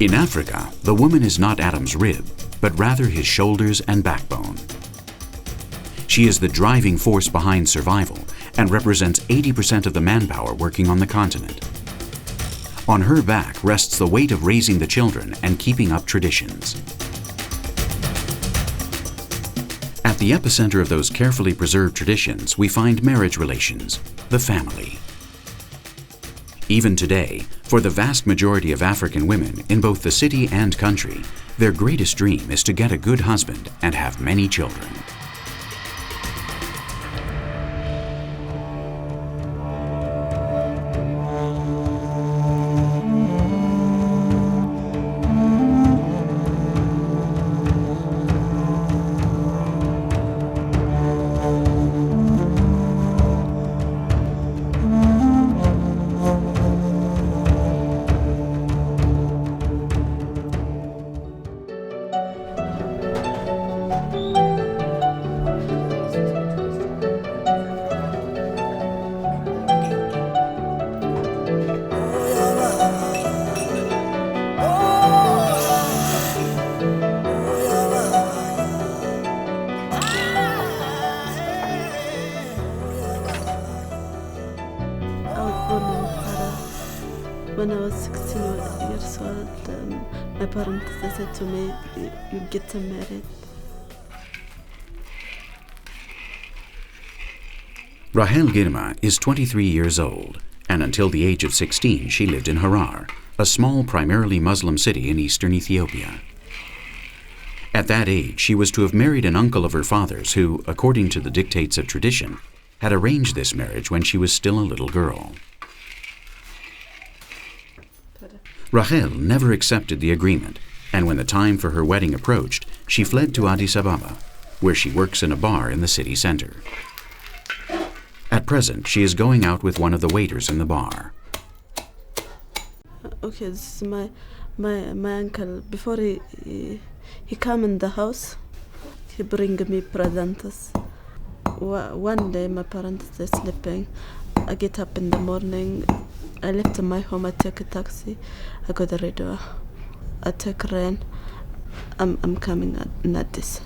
In Africa, the woman is not Adam's rib, but rather his shoulders and backbone. She is the driving force behind survival and represents 80% of the manpower working on the continent. On her back rests the weight of raising the children and keeping up traditions. At the epicenter of those carefully preserved traditions, we find marriage relations, the family. Even today, for the vast majority of African women in both the city and country, their greatest dream is to get a good husband and have many children. When I was 16 years old, my parents said to me, you get married. Rahel Girma is 23 years old, and until the age of 16 she lived in Harar, a small primarily Muslim city in eastern Ethiopia. At that age, she was to have married an uncle of her father's who, according to the dictates of tradition, had arranged this marriage when she was still a little girl. Rahel never accepted the agreement, and when the time for her wedding approached, she fled to Addis Ababa, where she works in a bar in the city center. At present, she is going out with one of the waiters in the bar. Okay, this is my uncle. Before he come in the house, he bring me presents. One day my parents are sleeping. I get up in the morning. I left my home. I take a taxi. I go to the radio. I take rain. I'm coming at Addis.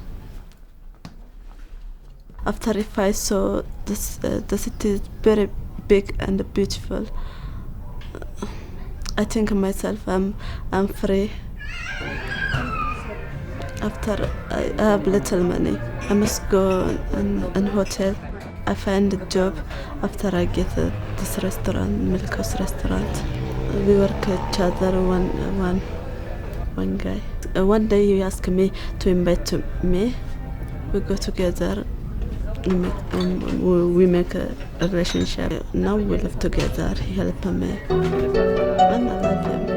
After if I saw this, the city is very big and beautiful, I think myself I'm free. After I have little money, I must go in hotel. I find a job. After I get this restaurant, Milkos restaurant, we work each other. One guy. One day he asked me to invite me. We go together. We make a relationship. Now we live together. He helped me, and I love him.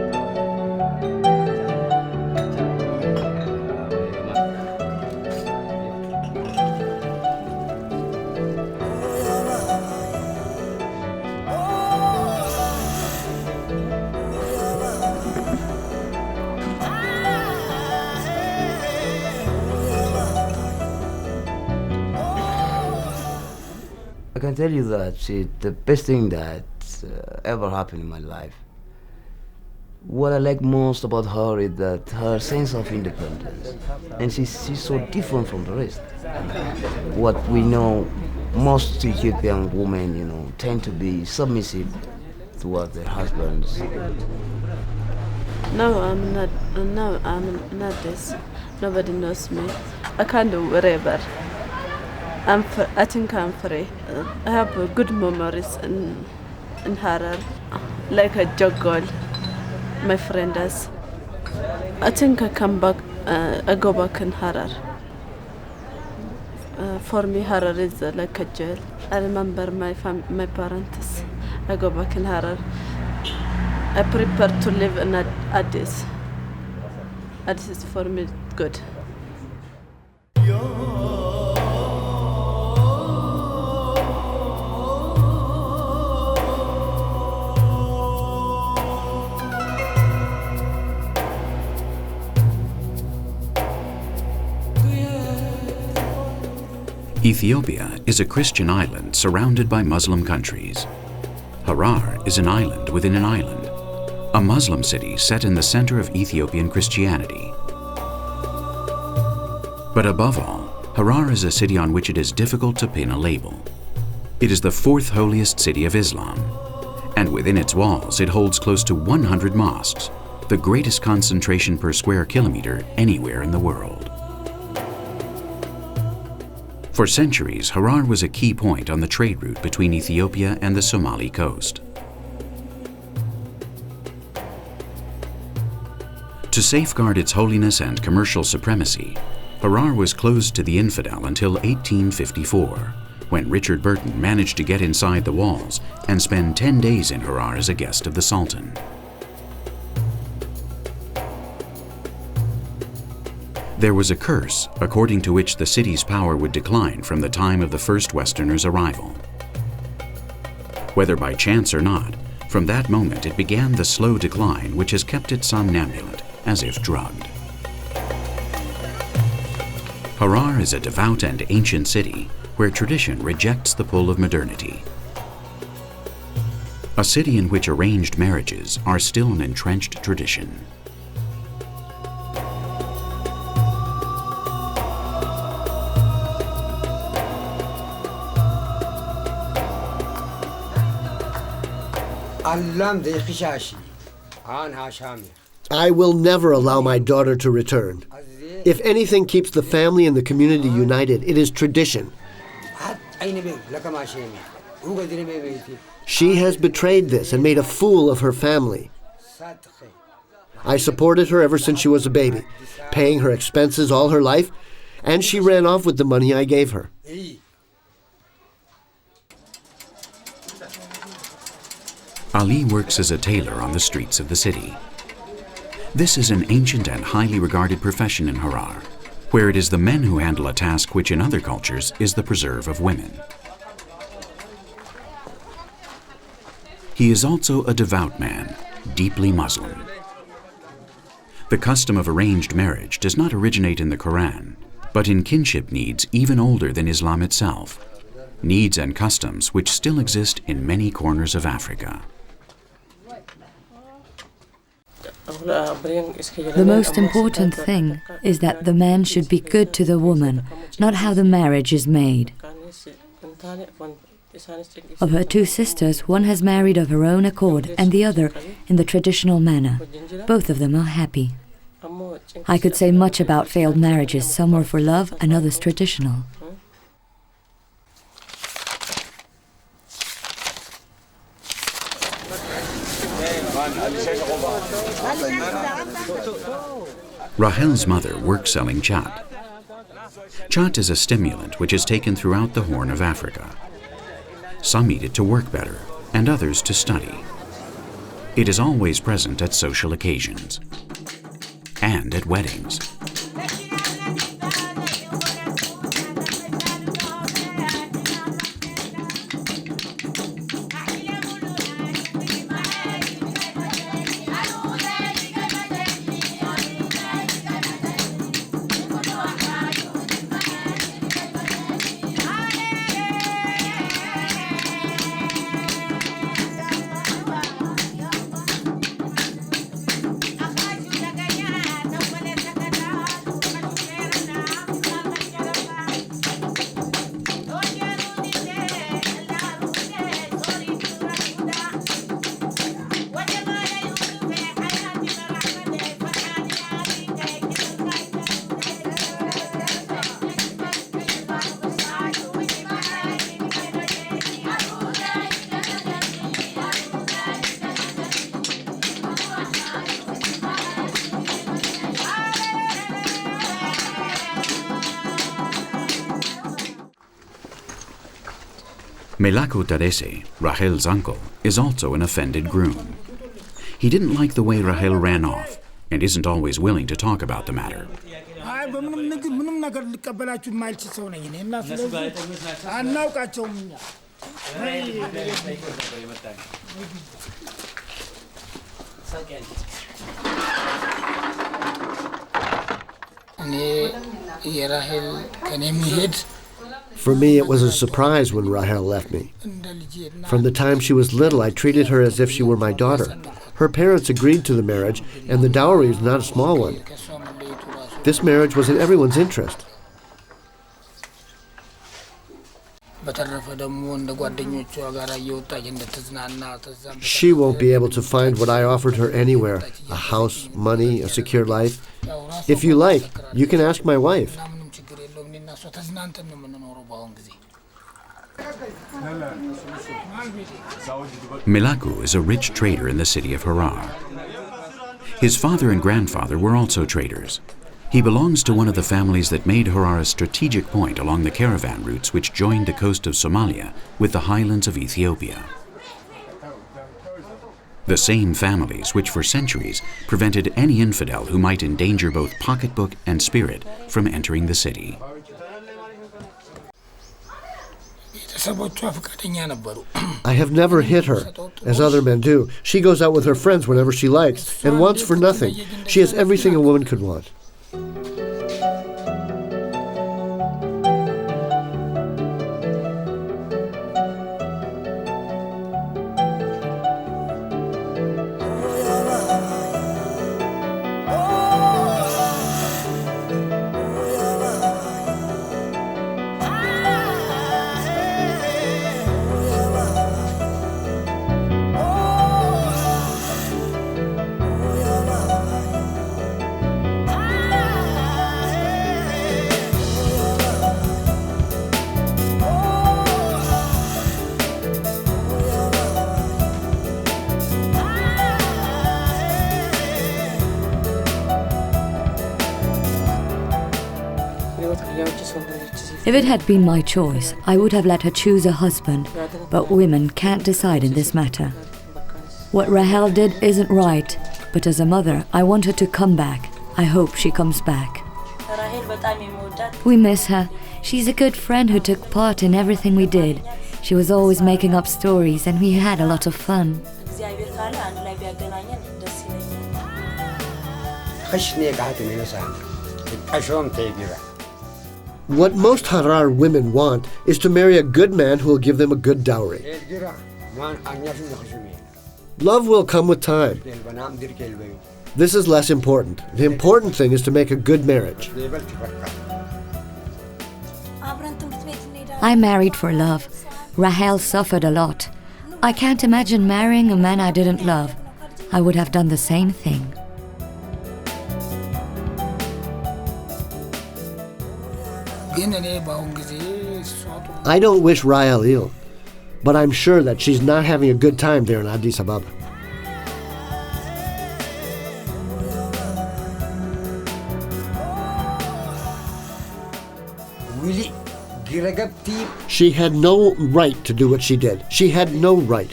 I can tell you that she's the best thing that ever happened in my life. What I like most about her is that her sense of independence, and she's so different from the rest. What we know, most Ethiopian women, tend to be submissive towards their husbands. No, I'm not. No, I'm not this. Nobody knows me. I can do whatever. I think I'm free. I have good memories in Harar, like a juggle. My friend does. I think I come back. I go back in Harar. For me, Harar is like a jail. I remember my parents. I go back in Harar. I prepare to live in Addis. Addis is for me good. Ethiopia is a Christian island surrounded by Muslim countries. Harar is an island within an island, a Muslim city set in the center of Ethiopian Christianity. But above all, Harar is a city on which it is difficult to pin a label. It is the fourth holiest city of Islam, and within its walls it holds close to 100 mosques, the greatest concentration per square kilometer anywhere in the world. For centuries, Harar was a key point on the trade route between Ethiopia and the Somali coast. To safeguard its holiness and commercial supremacy, Harar was closed to the infidel until 1854, when Richard Burton managed to get inside the walls and spend 10 days in Harar as a guest of the Sultan. There was a curse, according to which the city's power would decline from the time of the first Westerners' arrival. Whether by chance or not, from that moment it began the slow decline which has kept it somnambulent, as if drugged. Harar is a devout and ancient city where tradition rejects the pull of modernity. A city in which arranged marriages are still an entrenched tradition. I will never allow my daughter to return. If anything keeps the family and the community united, it is tradition. She has betrayed this and made a fool of her family. I supported her ever since she was a baby, paying her expenses all her life, and she ran off with the money I gave her. Ali works as a tailor on the streets of the city. This is an ancient and highly regarded profession in Harar, where it is the men who handle a task which in other cultures is the preserve of women. He is also a devout man, deeply Muslim. The custom of arranged marriage does not originate in the Quran, but in kinship needs even older than Islam itself, needs and customs which still exist in many corners of Africa. The most important thing is that the man should be good to the woman, not how the marriage is made. Of her two sisters, one has married of her own accord and the other in the traditional manner. Both of them are happy. I could say much about failed marriages. Some were for love and others traditional. Rahel's mother works selling chat. Chat is a stimulant which is taken throughout the Horn of Africa. Some eat it to work better, and others to study. It is always present at social occasions and at weddings. Melako Terese, Rahel's uncle, is also an offended groom. He didn't like the way Rahel ran off and isn't always willing to talk about the matter. For me, it was a surprise when Rahel left me. From the time she was little, I treated her as if she were my daughter. Her parents agreed to the marriage, and the dowry is not a small one. This marriage was in everyone's interest. She won't be able to find what I offered her anywhere: a house, money, a secure life. If you like, you can ask my wife. Milaku is a rich trader in the city of Harar. His father and grandfather were also traders. He belongs to one of the families that made Harar a strategic point along the caravan routes which joined the coast of Somalia with the highlands of Ethiopia. The same families which for centuries prevented any infidel who might endanger both pocketbook and spirit from entering the city. I have never hit her, as other men do. She goes out with her friends whenever she likes and wants for nothing. She has everything a woman could want. If it had been my choice, I would have let her choose a husband, but women can't decide in this matter. What Rahel did isn't right, but as a mother, I want her to come back. I hope she comes back. We miss her. She's a good friend who took part in everything we did. She was always making up stories and we had a lot of fun. What most Harar women want is to marry a good man who will give them a good dowry. Love will come with time. This is less important. The important thing is to make a good marriage. I married for love. Rahel suffered a lot. I can't imagine marrying a man I didn't love. I would have done the same thing. I don't wish Rahel ill, but I'm sure that she's not having a good time there in Addis Ababa. She had no right to do what she did. She had no right.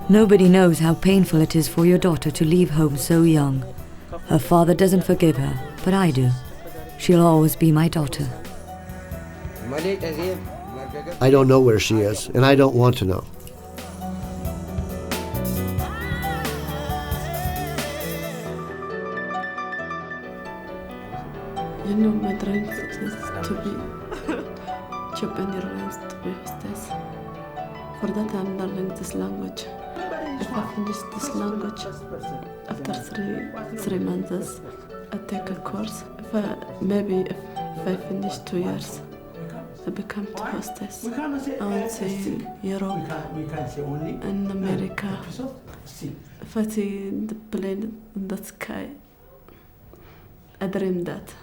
Nobody knows how painful it is for your daughter to leave home so young. Her father doesn't forgive her, but I do. She'll always be my daughter. I don't know where she is, and I don't want to know. You know, my dream is to be job and airlines to be hostess. For that, I'm learning this language. If I finish this language after three months, I take a course. If I finish 2 years, I become a hostess. I want to see Europe and America. If I see the plane in the sky, I dream that.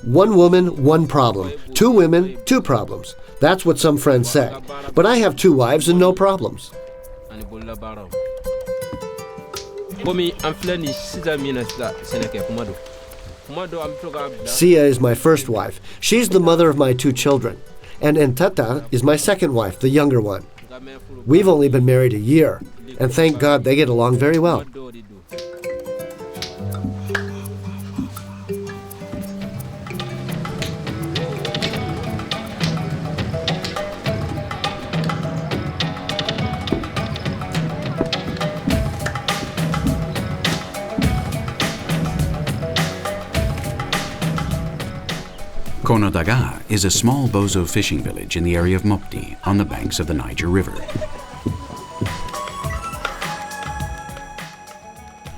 One woman, one problem. 2 women, 2 problems. That's what some friends say. But I have 2 wives and no problems. Sia is my first wife. She's the mother of my 2 children. And Ntata is my second wife, the younger one. We've only been married a year, and thank God they get along very well. Konodaga is a small Bozo fishing village in the area of Mopti on the banks of the Niger River.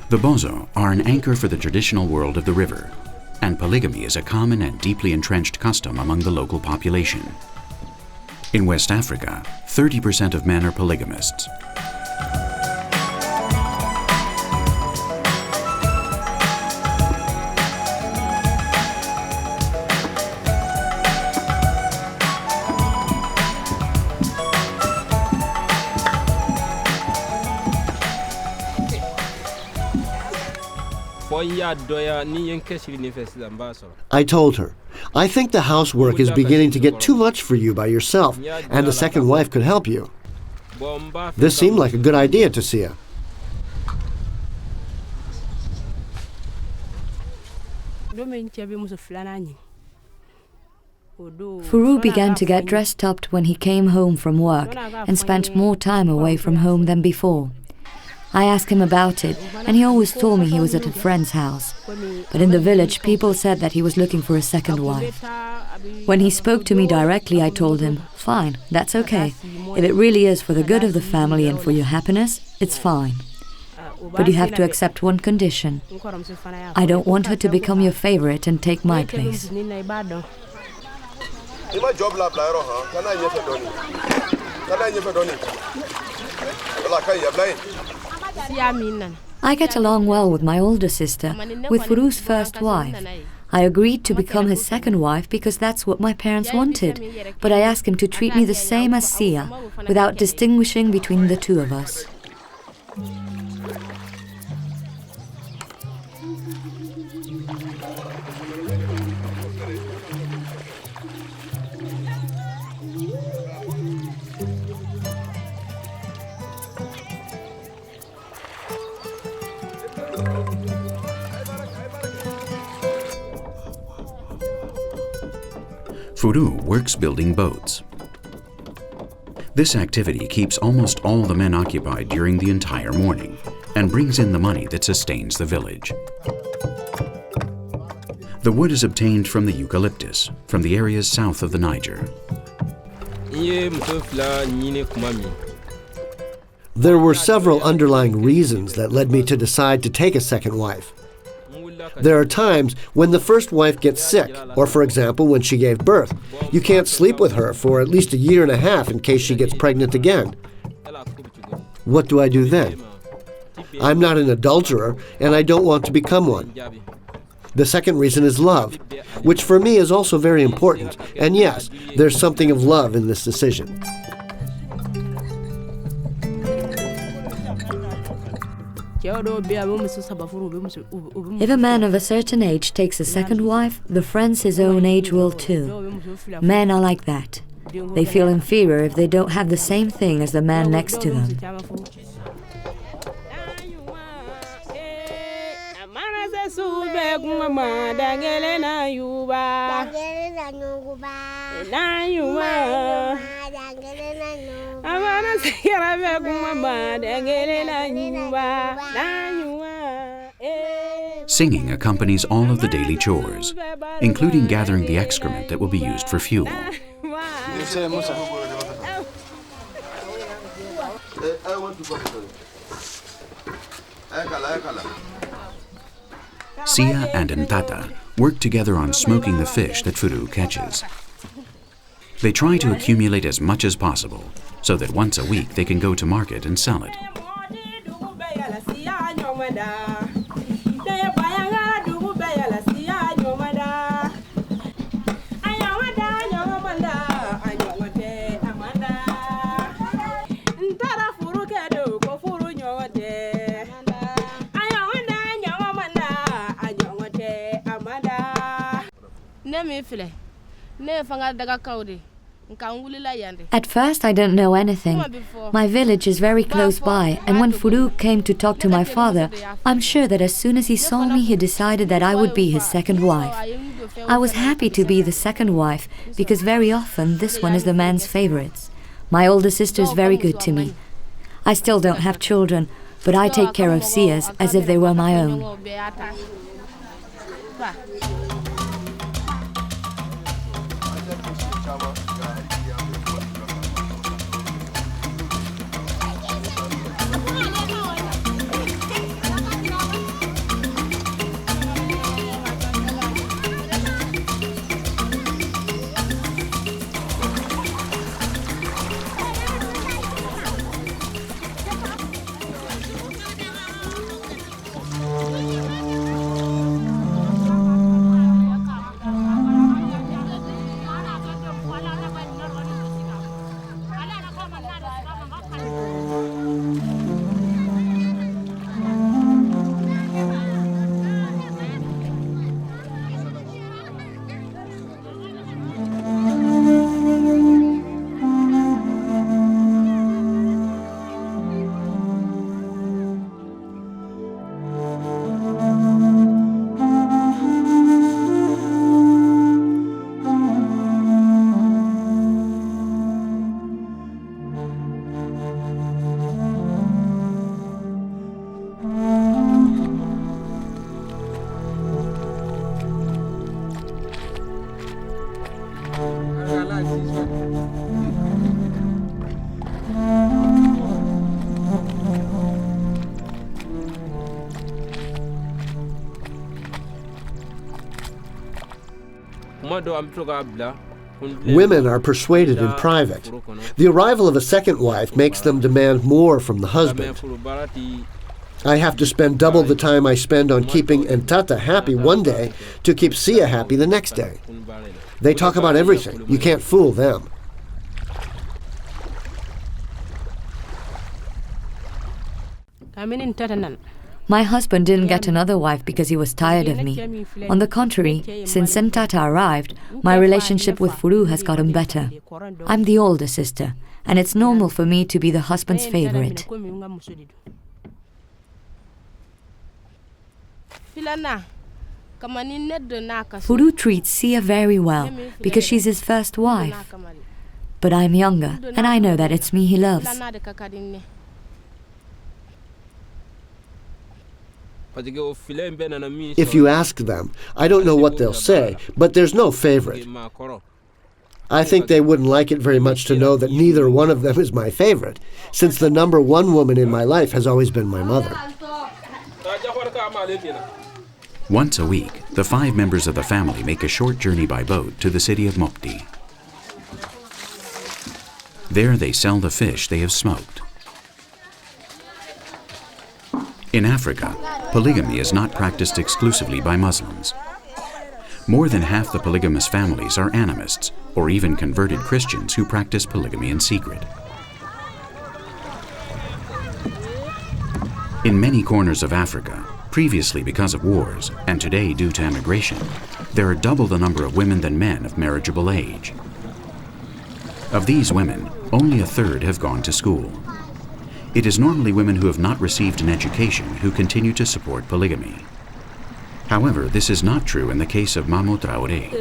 The Bozo are an anchor for the traditional world of the river, and polygamy is a common and deeply entrenched custom among the local population. In West Africa, 30% of men are polygamists. I told her, I think the housework is beginning to get too much for you by yourself, and a second wife could help you. This seemed like a good idea to Sia. Furu began to get dressed up when he came home from work and spent more time away from home than before. I asked him about it, and he always told me he was at a friend's house. But in the village, people said that he was looking for a second wife. When he spoke to me directly, I told him, fine, that's okay. If it really is for the good of the family and for your happiness, it's fine. But you have to accept one condition. I don't want her to become your favorite and take my place. I get along well with my older sister, with Furu's first wife. I agreed to become his second wife because that's what my parents wanted, but I asked him to treat me the same as Sia, without distinguishing between the two of us. Furu works building boats. This activity keeps almost all the men occupied during the entire morning and brings in the money that sustains the village. The wood is obtained from the eucalyptus, from the areas south of the Niger. There were several underlying reasons that led me to decide to take a second wife. There are times when the first wife gets sick, or for example, when she gave birth. You can't sleep with her for at least a year and a half in case she gets pregnant again. What do I do then? I'm not an adulterer, and I don't want to become one. The second reason is love, which for me is also very important. And yes, there's something of love in this decision. If a man of a certain age takes a second wife, the friends his own age will too. Men are like that. They feel inferior if they don't have the same thing as the man next to them. Singing accompanies all of the daily chores, including gathering the excrement that will be used for fuel. Sia and Ntata work together on smoking the fish that Furu catches. They try to accumulate as much as possible, so that once a week they can go to market and sell it. At first I didn't know anything. My village is very close by, and when Furu came to talk to my father, I'm sure that as soon as he saw me, he decided that I would be his second wife. I was happy to be the second wife, because very often this one is the man's favorites. My older sister is very good to me. I still don't have children, but I take care of Sia's as if they were my own. Women are persuaded in private. The arrival of a second wife makes them demand more from the husband. I have to spend double the time I spend on keeping Ntata happy one day to keep Sia happy the next day. They talk about everything. You can't fool them. My husband didn't get another wife because he was tired of me. On the contrary, since Ntata arrived, my relationship with Furu has gotten better. I'm the older sister, and it's normal for me to be the husband's favorite. Furu treats Sia very well because she's his first wife. But I'm younger, and I know that it's me he loves. If you ask them, I don't know what they'll say, but there's no favorite. I think they wouldn't like it very much to know that neither one of them is my favorite, since the number one woman in my life has always been my mother. Once a week, the 5 members of the family make a short journey by boat to the city of Mopti. There they sell the fish they have smoked. In Africa, polygamy is not practiced exclusively by Muslims. More than half the polygamous families are animists, or even converted Christians who practice polygamy in secret. In many corners of Africa, previously because of wars, and today due to emigration, there are double the number of women than men of marriageable age. Of these women, only a third have gone to school. It is normally women who have not received an education who continue to support polygamy. However, this is not true in the case of Mamo Traoré.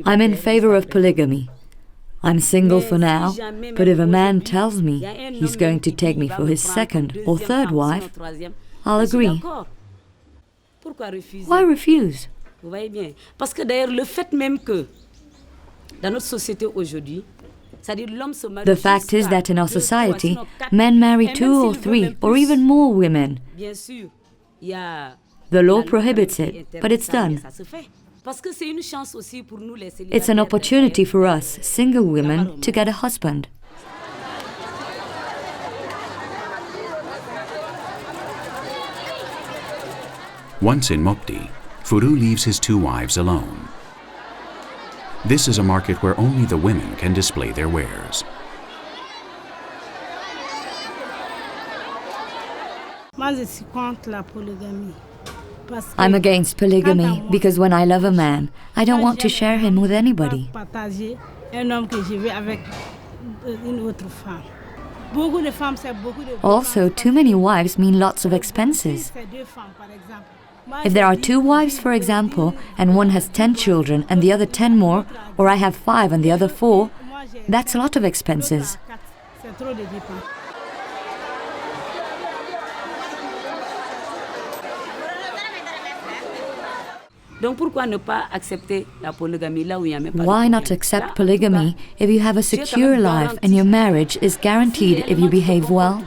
I'm in favor of polygamy. I'm single for now, but if a man tells me he's going to take me for his second or third wife, I'll agree. Why refuse? The fact is that in our society, men marry 2 or 3 or even more women. The law prohibits it, but it's done. It's an opportunity for us, single women, to get a husband. Once in Mopti, Furu leaves his 2 wives alone. This is a market where only the women can display their wares. I'm against polygamy because when I love a man, I don't want to share him with anybody. Also, too many wives mean lots of expenses. If there are 2 wives, for example, and one has 10 children and the other 10 more, or I have 5 and the other 4, that's a lot of expenses. Why not accept polygamy if you have a secure life and your marriage is guaranteed if you behave well?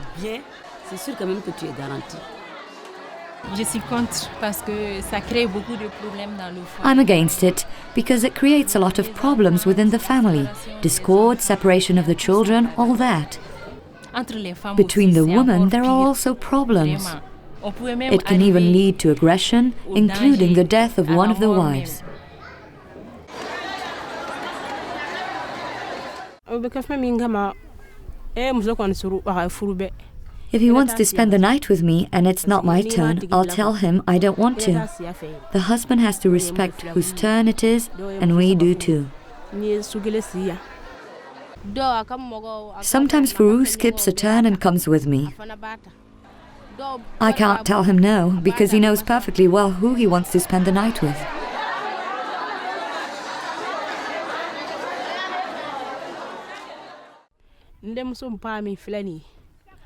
I'm against it because it creates a lot of problems within the family. Discord, separation of the children, all that. Between the women, there are also problems. It can even lead to aggression, including the death of one of the wives. If he wants to spend the night with me and it's not my turn, I'll tell him I don't want to. The husband has to respect whose turn it is, and we do too. Sometimes Farouk skips a turn and comes with me. I can't tell him no, because he knows perfectly well who he wants to spend the night with.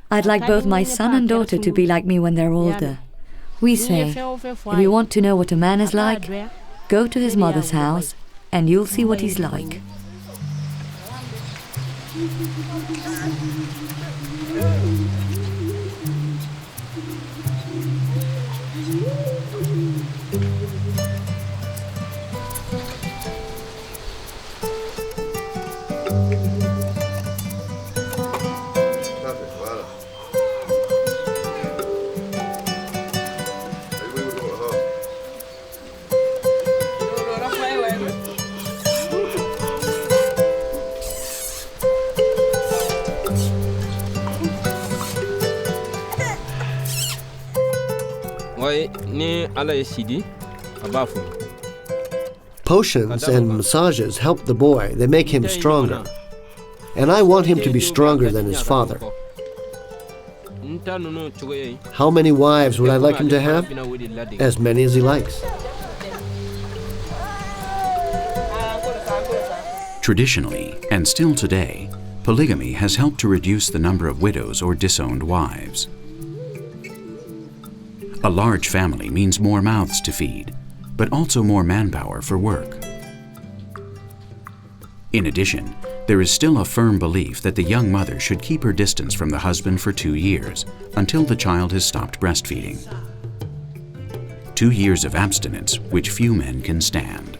I'd like both my son and daughter to be like me when they're older. We say, if you want to know what a man is like, go to his mother's house and you'll see what he's like. Potions and massages help the boy. They make him stronger. And I want him to be stronger than his father. How many wives would I like him to have? As many as he likes. Traditionally, and still today, polygamy has helped to reduce the number of widows or disowned wives. A large family means more mouths to feed, but also more manpower for work. In addition, there is still a firm belief that the young mother should keep her distance from the husband for 2 years, until the child has stopped breastfeeding. 2 years of abstinence, which few men can stand.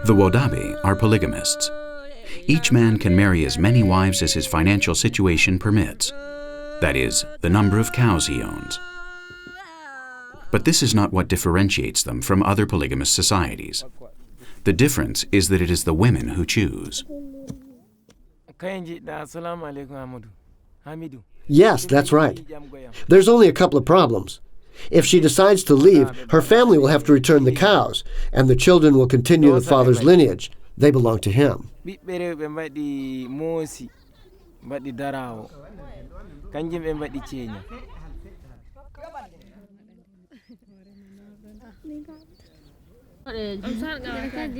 The Wodaabe are polygamists. Each man can marry as many wives as his financial situation permits. That is, the number of cows he owns. But this is not what differentiates them from other polygamous societies. The difference is that it is the women who choose. Yes, that's right. There's only a couple of problems. If she decides to leave, her family will have to return the cows, and the children will continue the father's lineage. They belong to him.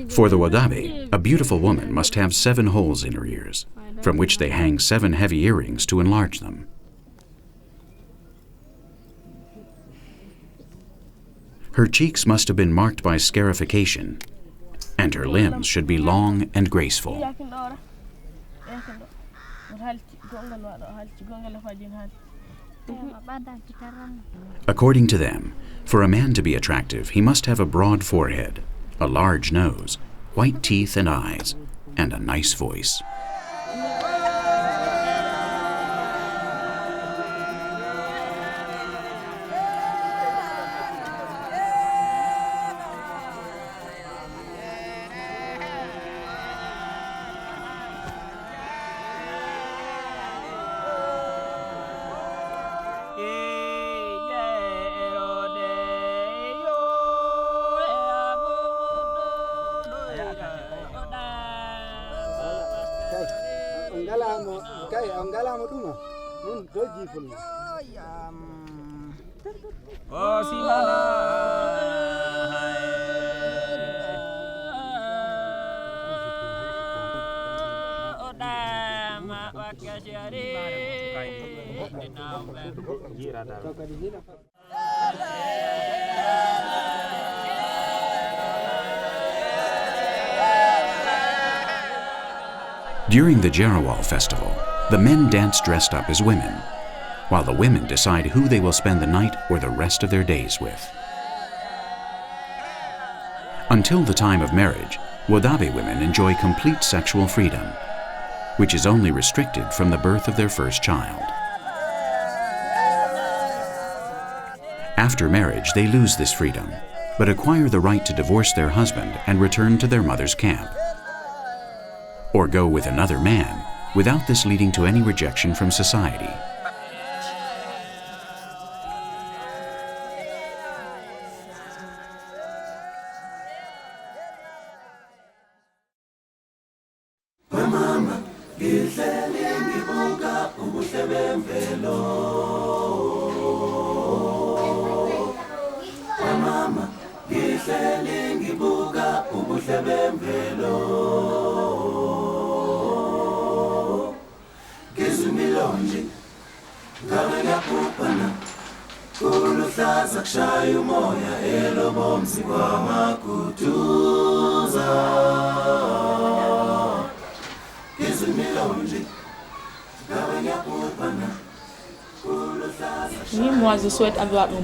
For the Wodaabe, a beautiful woman must have 7 holes in her ears, from which they hang 7 heavy earrings to enlarge them. Her cheeks must have been marked by scarification, and her limbs should be long and graceful. According to them, for a man to be attractive, he must have a broad forehead, a large nose, white teeth and eyes, and a nice voice. During the Jerawal festival, the men dance dressed up as women, while the women decide who they will spend the night or the rest of their days with. Until the time of marriage, Wodaabe women enjoy complete sexual freedom, which is only restricted from the birth of their first child. After marriage, they lose this freedom, but acquire the right to divorce their husband and return to their mother's camp, or go with another man, without this leading to any rejection from society.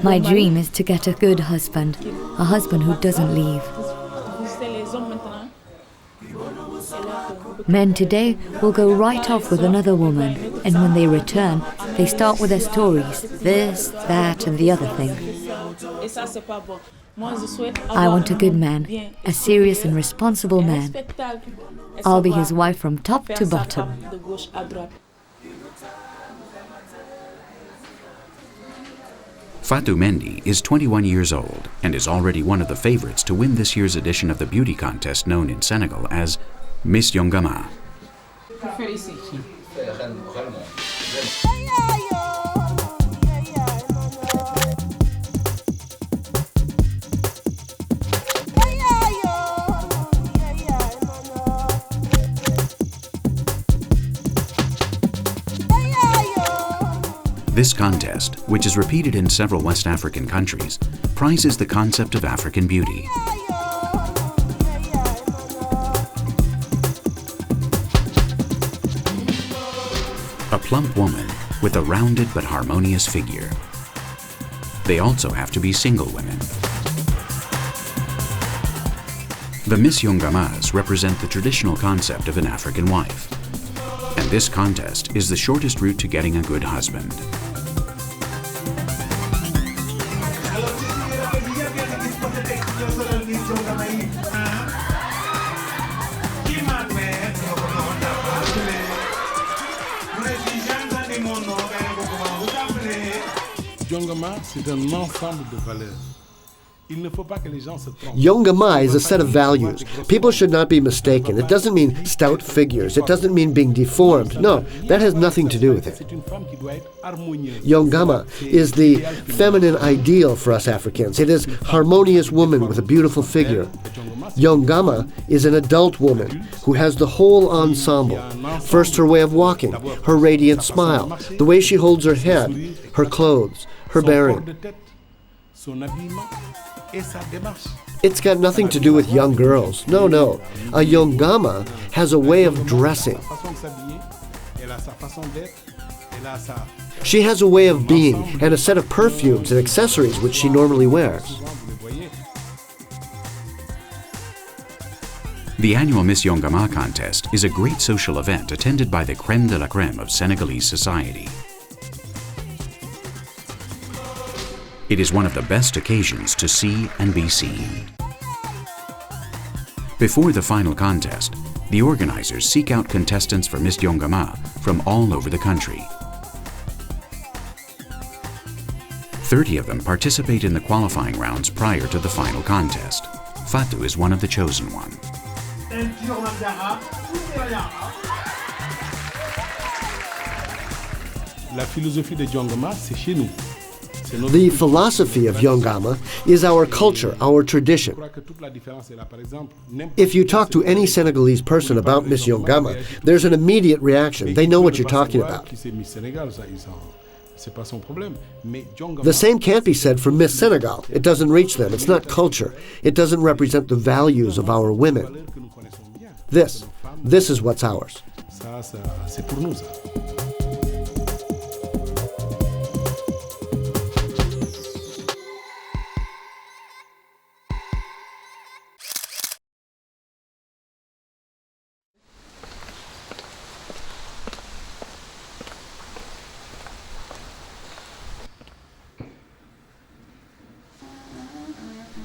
My dream is to get a good husband, a husband who doesn't leave. Men today will go right off with another woman, and when they return, they start with their stories, this, that, and the other thing. I want a good man, a serious and responsible man. I'll be his wife from top to bottom. Fatou Mendy is 21 years old and is already one of the favorites to win this year's edition of the beauty contest known in Senegal as Miss Yongama. This contest, which is repeated in several West African countries, prizes the concept of African beauty. A plump woman with a rounded but harmonious figure. They also have to be single women. The Miss Yongamas represent the traditional concept of an African wife. And this contest is the shortest route to getting a good husband. Yongama is a set of values. People should not be mistaken. It doesn't mean stout figures. It doesn't mean being deformed. No, that has nothing to do with it. Yongama is the feminine ideal for us Africans. It is a harmonious woman with a beautiful figure. Yongama is an adult woman who has the whole ensemble. First, her way of walking, her radiant smile, the way she holds her head, her clothes, her bearing. It's got nothing to do with young girls. No, no. A Yongama has a way of dressing. She has a way of being and a set of perfumes and accessories which she normally wears. The annual Miss Yongama contest is a great social event attended by the crème de la crème of Senegalese society. It is one of the best occasions to see and be seen. Before the final contest, the organizers seek out contestants for Miss Yongama from all over the country. 30 of them participate in the qualifying rounds prior to the final contest. Fatou is one of the chosen ones. The philosophy of Yongama is our culture, our tradition. If you talk to any Senegalese person about Miss Yongama, there's an immediate reaction. They know what you're talking about. The same can't be said for Miss Senegal. It doesn't reach them. It's not culture. It doesn't represent the values of our women. This is what's ours.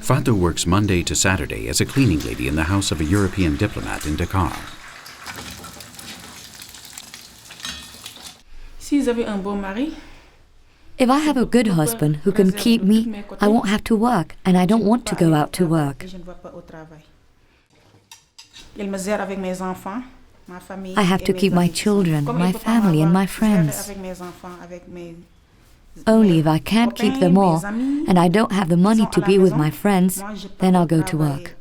Fatou works Monday to Saturday as a cleaning lady in the house of a European diplomat in Dakar. If I have a good husband who can keep me, I won't have to work, and I don't want to go out to work. I have to keep my children, my family, and my friends. Only if I can't keep them all, and I don't have the money to be with my friends, then I'll go to work.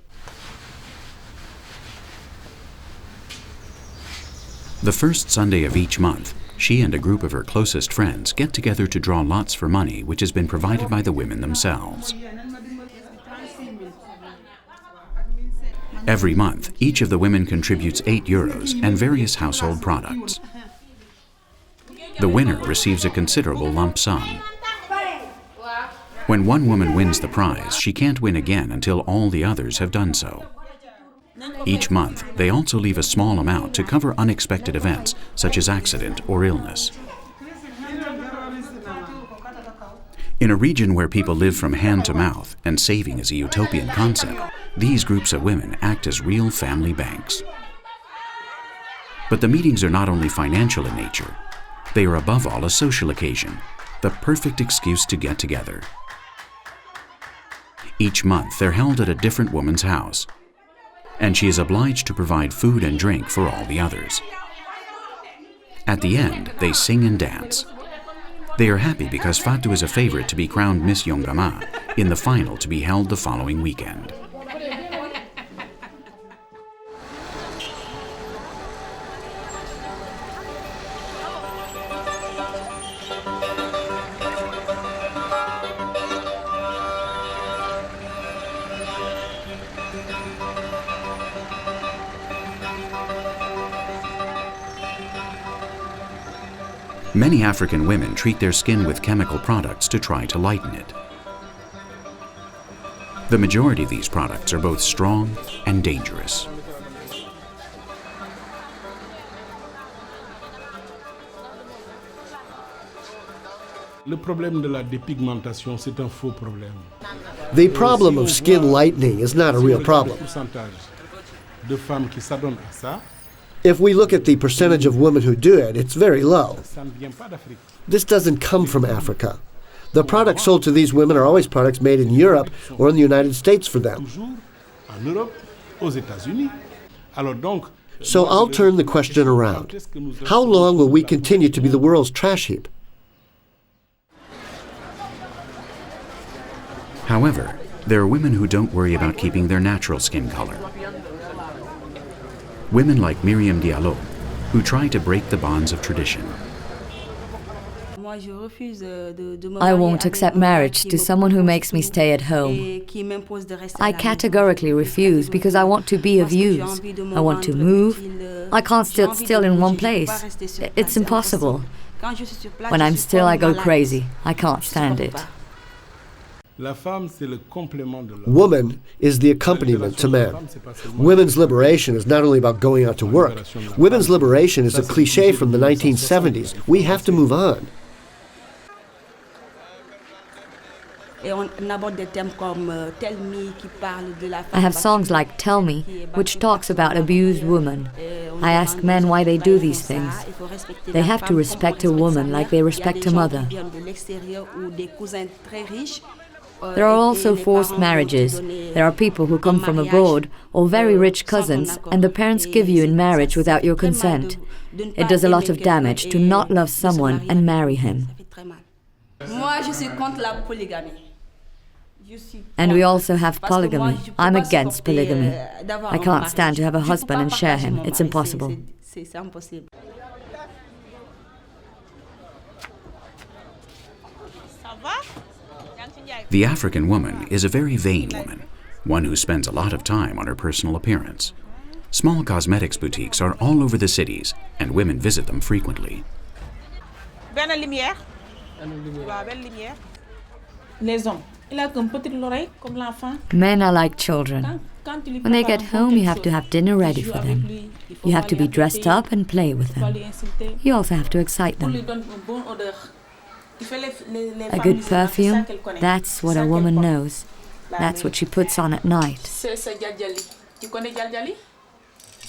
The first Sunday of each month, she and a group of her closest friends get together to draw lots for money which has been provided by the women themselves. Every month, each of the women contributes €8 and various household products. The winner receives a considerable lump sum. When one woman wins the prize, she can't win again until all the others have done so. Each month, they also leave a small amount to cover unexpected events, such as accident or illness. In a region where people live from hand to mouth and saving is a utopian concept, these groups of women act as real family banks. But the meetings are not only financial in nature. They are above all a social occasion, the perfect excuse to get together. Each month they're held at a different woman's house, and she is obliged to provide food and drink for all the others. At the end, they sing and dance. They are happy because Fatou is a favorite to be crowned Miss Yongama in the final to be held the following weekend. Many African women treat their skin with chemical products to try to lighten it. The majority of these products are both strong and dangerous. The problem of skin lightening is not a real problem. If we look at the percentage of women who do it, it's very low. This doesn't come from Africa. The products sold to these women are always products made in Europe or in the United States for them. So I'll turn the question around. How long will we continue to be the world's trash heap? However, there are women who don't worry about keeping their natural skin color. Women like Myriam Diallo, who try to break the bonds of tradition. I won't accept marriage to someone who makes me stay at home. I categorically refuse because I want to be of use. I want to move. I can't sit still in one place. It's impossible. When I'm still, I go crazy. I can't stand it. Woman is the accompaniment to man. Women's liberation is not only about going out to work. Women's liberation is a cliché from the 1970s. We have to move on. I have songs like Tell Me, which talks about abused women. I ask men why they do these things. They have to respect a woman like they respect a mother. There are also forced marriages. There are people who come from abroad or very rich cousins, and the parents give you in marriage without your consent. It does a lot of damage to not love someone and marry him. And we also have polygamy. I'm against polygamy. I can't stand to have a husband and share him. It's impossible. The African woman is a very vain woman, one who spends a lot of time on her personal appearance. Small cosmetics boutiques are all over the cities, and women visit them frequently. Men are like children. When they get home, you have to have dinner ready for them. You have to be dressed up and play with them. You also have to excite them. A good perfume, that's what a woman knows. That's what she puts on at night.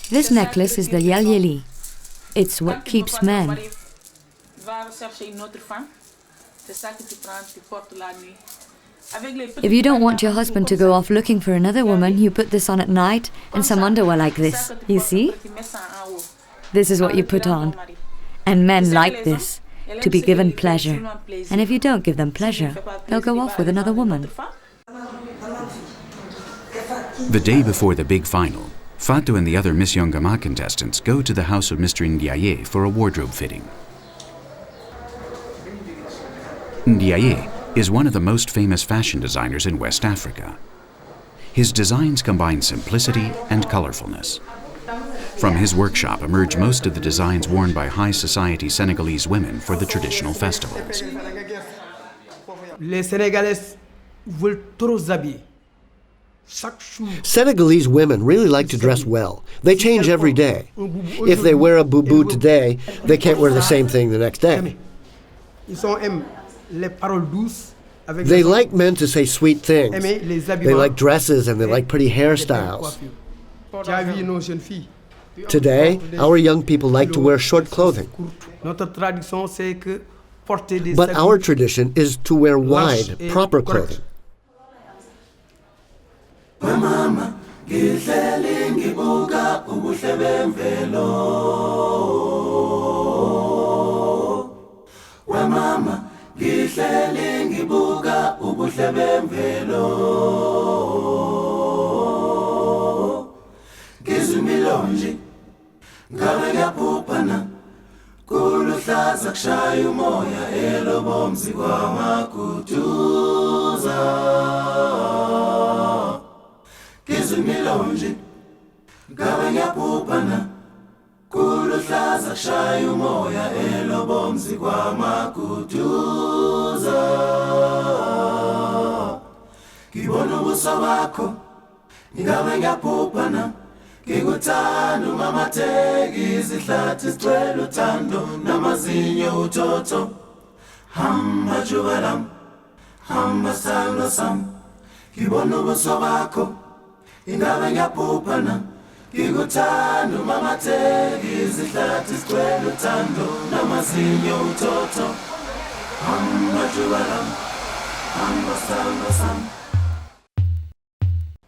This necklace is the yalyeli. It's what keeps men. If you don't want your husband to go off looking for another woman, you put this on at night and some underwear like this. You see? This is what you put on. And men like this, to be given pleasure. And if you don't give them pleasure, they'll go off with another woman. The day before the big final, Fatou and the other Miss Yongama contestants go to the house of Mr. Ndiaye for a wardrobe fitting. Ndiaye is one of the most famous fashion designers in West Africa. His designs combine simplicity and colorfulness. From his workshop emerge most of the designs worn by high society Senegalese women for the traditional festivals. Senegalese women really like to dress well. They change every day. If they wear a boubou today, they can't wear the same thing the next day. They like men to say sweet things. They like dresses and they like pretty hairstyles. Today, our young people like to wear short clothing. But our tradition is to wear wide, proper clothing.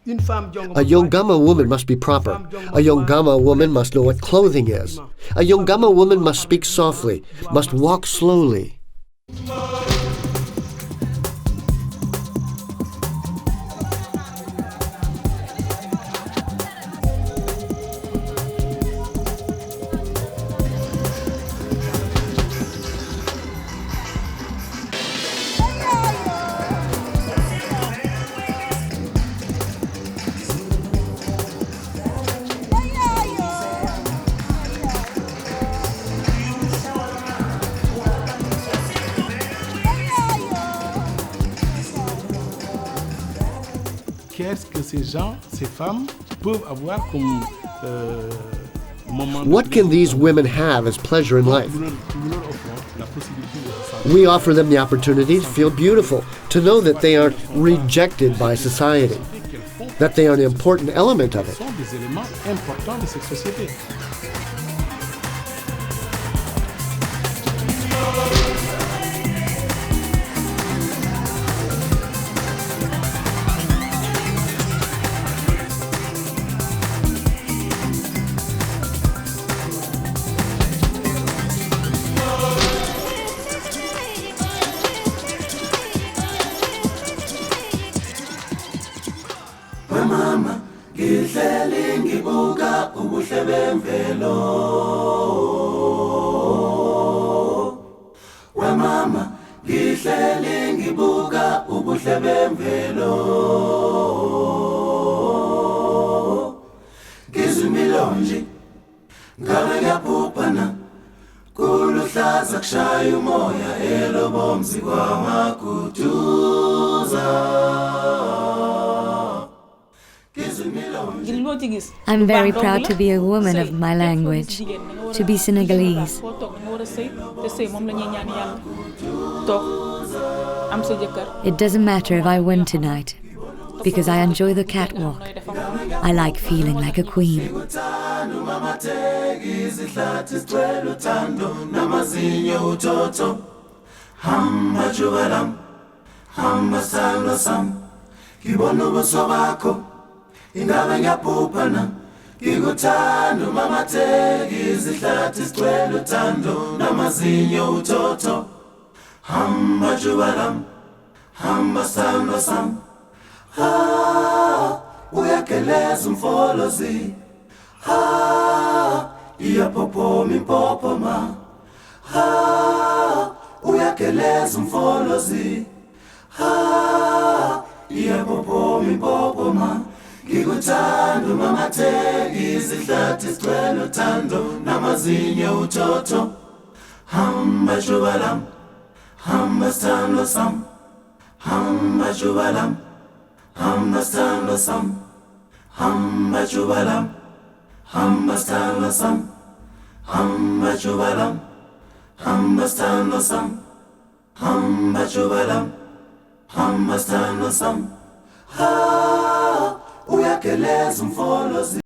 A Yongama woman must be proper. A Yongama woman must know what clothing is. A Yongama woman must speak softly, must walk slowly. What can these women have as pleasure in life? We offer them the opportunity to feel beautiful, to know that they aren't rejected by society, that they are an important element of it. ubuhle bemvelo ngizimilonji ngabe ngiyabhubhana kuluhlaza kushaya umoya elobomzi kwamakutuza. I'm very proud to be a woman of my language, to be Senegalese. It doesn't matter if I win tonight, because I enjoy the catwalk. I like feeling like a queen. Ingabe ngiyabhubhana ngikuthanda umamateki izihlathi sigcwele uthando namazinyo uthotho. Hamba jubalam, hamba samba sam, uyageleza umfolozi, iyapophoma impopoma, uyageleza umfolozi, iyapophoma impopoma. Ngikuthanda umamateki izihlathi sigcwele uthando namazinyo uthotho. Hamba jubalam, hamba sithando sam, hamba jubalam, hamba sithando sam, hamba jubalam, hamba sithando sam, hamba jubalam, hamba sithando sam, hamba jubalam, hamba sithando sam. Uyageleza umfolozi.